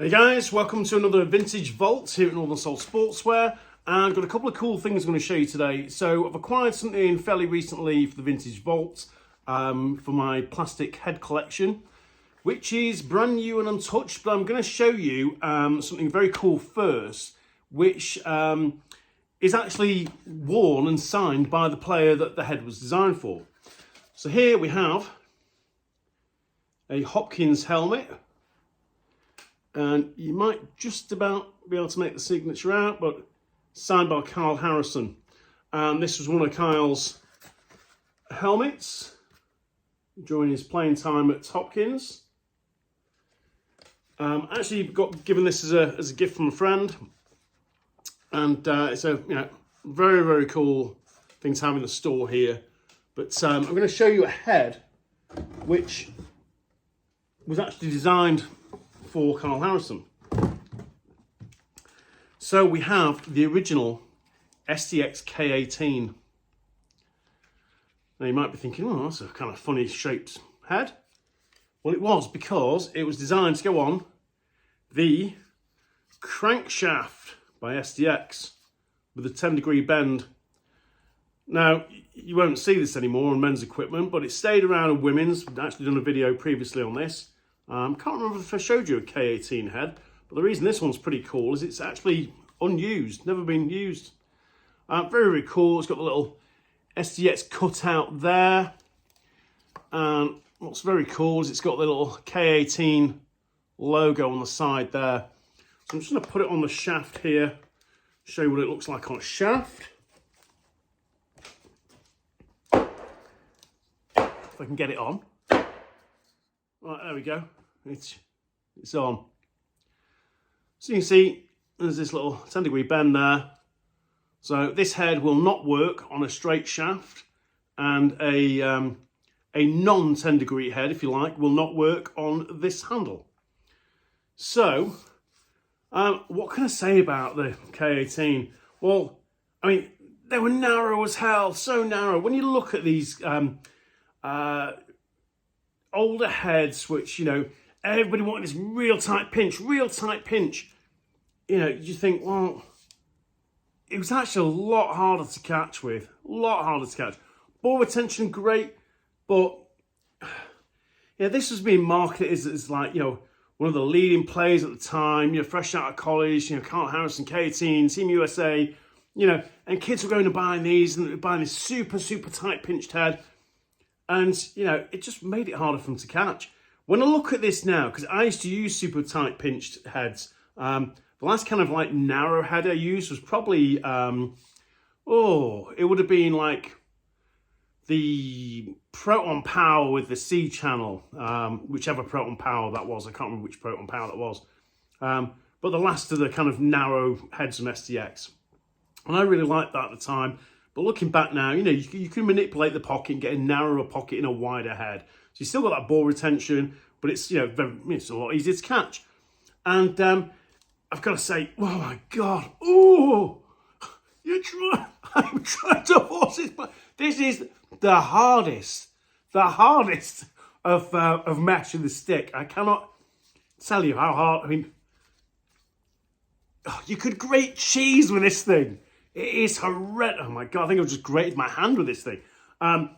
Hey guys, welcome to another vintage vault here at Soul Sportswear. And I've got a couple of cool things I'm going to show you today. So I've acquired something fairly recently for the vintage vault for my plastic head collection, which is brand new and untouched. But I'm going to show you something very cool first, which is actually worn and signed by the player that the head was designed for. So here we have a Hopkins helmet. And you might just about be able to make the signature out, but signed by Kyle Harrison. And this was one of Kyle's helmets during his playing time at Hopkins. Actually got given this as a gift from a friend, and it's a very cool thing to have in the store here. But I'm going to show you a head which was actually designed for Kyle Harrison. So we have the original STX K18. Now you might be thinking, oh, that's a kind of funny shaped head. Well, it was because it was designed to go on the crankshaft by STX with a 10-degree bend. Now, you won't see this anymore on men's equipment, but it stayed around in women's. We've actually done a video previously on this. Can't remember if I showed you a K18 head, but the reason this one's pretty cool is it's actually unused, never been used. Very cool. It's got the little STX cutout there. And what's very cool is it's got the little K18 logo on the side there. So I'm just going to put it on the shaft here, show you what it looks like on a shaft. If I can get it on. Right, there we go. It's on. So you can see there's this little 10-degree bend there. So this head will not work on a straight shaft, and a non-10-degree head, if you like, will not work on this handle. So what can I say about the K18? Well, I mean, they were narrow as hell, so narrow. When you look at these older heads, which, everybody wanted this real tight pinch, you think, well, it was actually a lot harder to catch with, Ball retention, great, but yeah, this was being marketed as like, one of the leading players at the time, fresh out of college, Kyle Harrison, K18, Team USA, and kids were going to buying these and buying this super tight pinched head. And, it just made it harder for them to catch. When I look at this now, because I used to use super tight pinched heads, the last kind of like narrow head I used was probably, it would have been like the Proton Power with the C channel, whichever Proton Power that was. I can't remember which Proton Power that was. But the last of the kind of narrow heads from STX. And I really liked that at the time. But looking back now, you can manipulate the pocket and get a narrower pocket in a wider head. So you still got that ball retention, but it's it's a lot easier to catch. And I've got to say, oh my God, I'm trying to force this, but this is the hardest of mesh in the stick. I cannot tell you how hard. I mean, you could grate cheese with this thing. It is horrendous. Oh my God, I think I've just grated my hand with this thing. I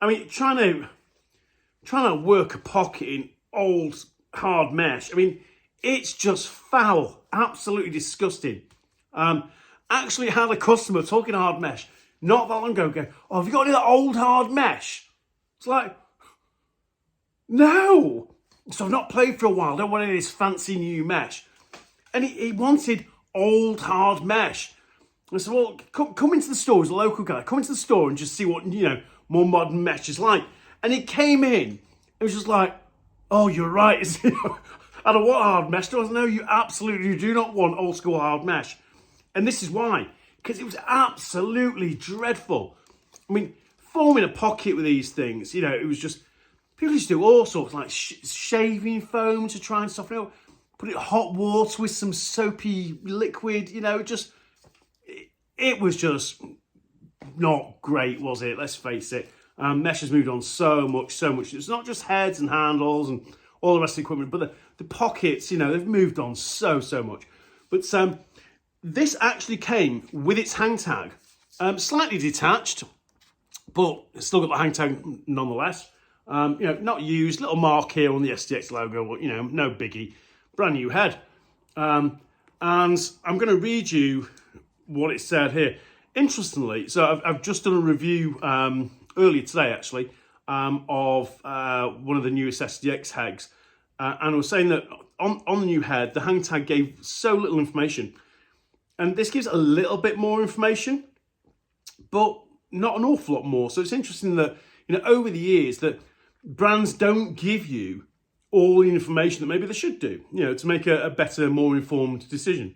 mean, trying to work a pocket in old hard mesh, I mean, it's just foul, absolutely disgusting. Actually had a customer talking hard mesh not that long ago go, oh, have you got any of that old hard mesh? It's like, no. So I've not played for a while, don't want any of this fancy new mesh. And he wanted old hard mesh. I said, well, come into the store as a local guy. Come into the store and just see what, more modern mesh is like. And he came in. It was just like, oh, you're right. I don't want hard mesh. No, you absolutely do not want old school hard mesh. And this is why. Because it was absolutely dreadful. I mean, forming a pocket with these things, it was just, people used to do all sorts, like shaving foam to try and soften it up. Put it in hot water with some soapy liquid, It was just not great, was it? Let's face it. Mesh has moved on so much. It's not just heads and handles and all the rest of the equipment, but the pockets, you know, they've moved on so much. But this actually came with its hang tag, slightly detached, but it's still got the hang tag nonetheless. You know, not used, little mark here on the STX logo, you know, no biggie, brand new head. And I'm going to read you what it said here. Interestingly, so I've just done a review earlier today, actually, of one of the newest STX heads. And I was saying that on the new head, the hang tag gave so little information. And this gives a little bit more information, but not an awful lot more. So it's interesting that, you know, over the years that brands don't give you all the information that maybe they should do, you know, to make a better, more informed decision.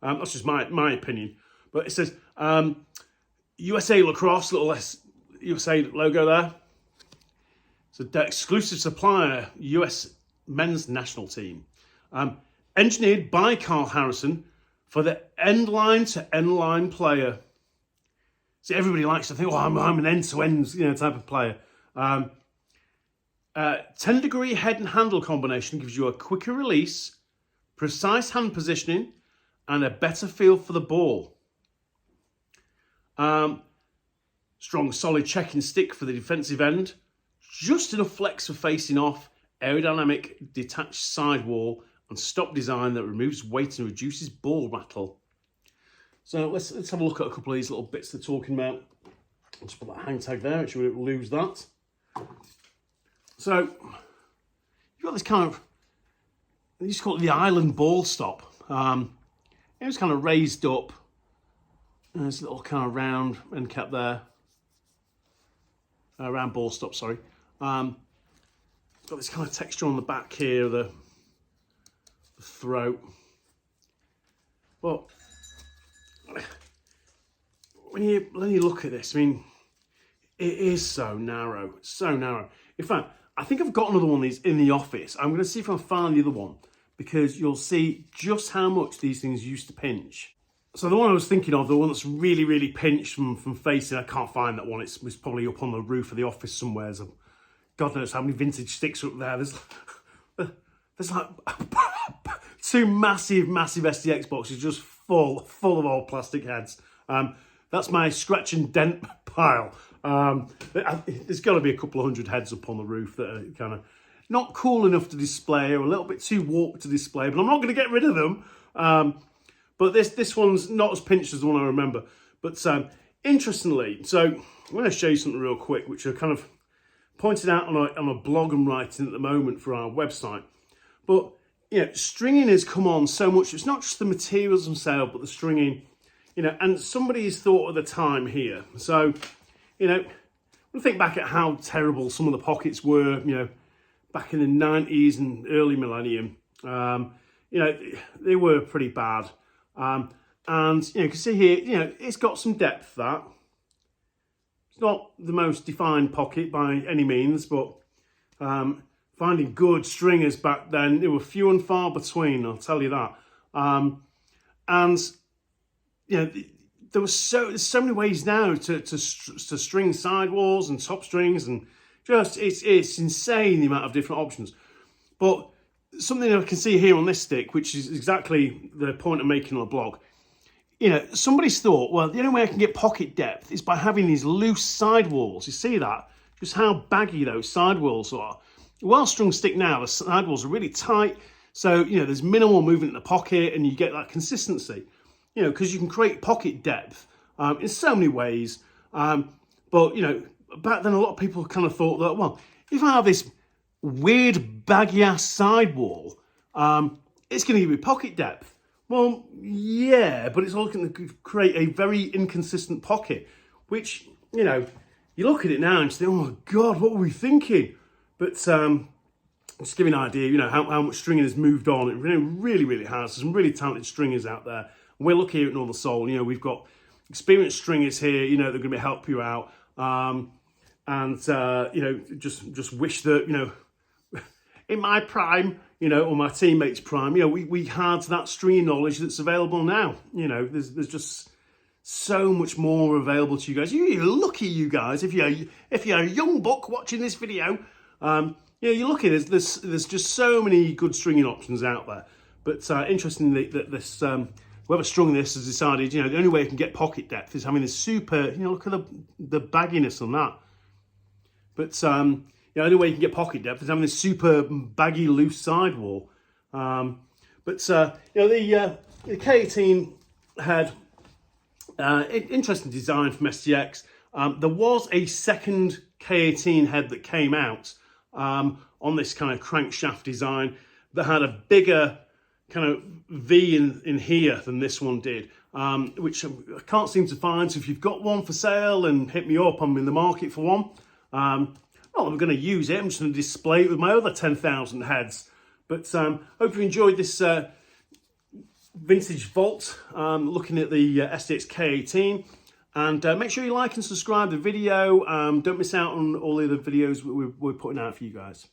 That's just my opinion. But it says USA Lacrosse, little USA logo there. So the exclusive supplier, US men's national team. Engineered by Carl Harrison for the end-line to end-line player. See, everybody likes to think, oh, I'm an end-to-end, you know, type of player. 10-degree head and handle combination gives you a quicker release, precise hand positioning, and a better feel for the ball. Strong, solid checking stick for the defensive end. Just enough flex for facing off. Aerodynamic, detached sidewall, and stop design that removes weight and reduces ball rattle. So let's have a look at a couple of these little bits they're talking about. I'll just put that hang tag there, actually we won't lose that. So you've got this kind of, they used to call it the island ball stop. It was kind of raised up. And there's a little kind of round end cap there. Round ball stop, sorry. It's got this kind of texture on the back here, the throat. But when you look at this, I mean, it is so narrow, so narrow. In fact, I think I've got another one of these in the office. I'm going to see if I can find the other one, because you'll see just how much these things used to pinch. So the one I was thinking of, the one that's really pinched from facing, I can't find that one. It's probably up on the roof of the office somewhere. So God knows how many vintage sticks are up there. There's like two massive STX boxes just full of old plastic heads. That's my scratch and dent pile. There's got to be a couple of hundred heads up on the roof that are kind of not cool enough to display or a little bit too warped to display, but I'm not going to get rid of them. But this one's not as pinched as the one I remember. But interestingly, so I'm going to show you something real quick, which I kind of pointed out on a blog I'm writing at the moment for our website. But, you know, stringing has come on so much. It's not just the materials themselves, but the stringing, you know, and somebody's thought of the time here. So, you know, when I think back at how terrible some of the pockets were, you know, back in the 90s and early millennium, you know, they were pretty bad. And, you know, you can see here, you know, it's got some depth, that. It's not the most defined pocket by any means, but finding good stringers back then, they were few and far between, I'll tell you that. And, you know, there's so many ways now to string sidewalls and top strings, and just, it's insane the amount of different options. But something I can see here on this stick, which is exactly the point I'm making on the blog, you know, somebody's thought, well, the only way I can get pocket depth is by having these loose sidewalls. You see that? Just how baggy those sidewalls are. Well strung stick now, the sidewalls are really tight, so, you know, there's minimal movement in the pocket and you get that consistency, you know, because you can create pocket depth in so many ways. But, you know, back then a lot of people kind of thought that, well, if I have this weird baggy ass sidewall, it's going to give me pocket depth. Well, yeah, but it's all going to create a very inconsistent pocket, which, you know, you look at it now and you say, oh my God, what were we thinking? But just to give you an idea, you know, how much stringing has moved on. It really has. There's some really talented stringers out there. And we're lucky here at Northern Soul. You know, we've got experienced stringers here, you know, they're going to help you out. You know, just wish that, you know, in my prime, you know, or my teammates' prime, you know, we had that stringing knowledge that's available now. You know, there's just so much more available to you guys. You're lucky, you guys, if you're a young buck watching this video, Yeah, you're lucky. There's just so many good stringing options out there. But interestingly, that this whoever strung this has decided, you know, the only way you can get pocket depth is having this super, you know, look at the bagginess on that. But you know, the only way you can get pocket depth is having this super baggy, loose sidewall. You know, the K18 had interesting design from STX. There was a second K18 head that came out on this kind of crankshaft design that had a bigger kind of V in here than this one did, which I can't seem to find. So if you've got one for sale, and hit me up, I'm in the market for one. Well, I'm going to use it. I'm just going to display it with my other 10,000 heads. But hope you enjoyed this vintage vault, looking at the STX K18. And make sure you like and subscribe the video. Don't miss out on all the other videos we're putting out for you guys.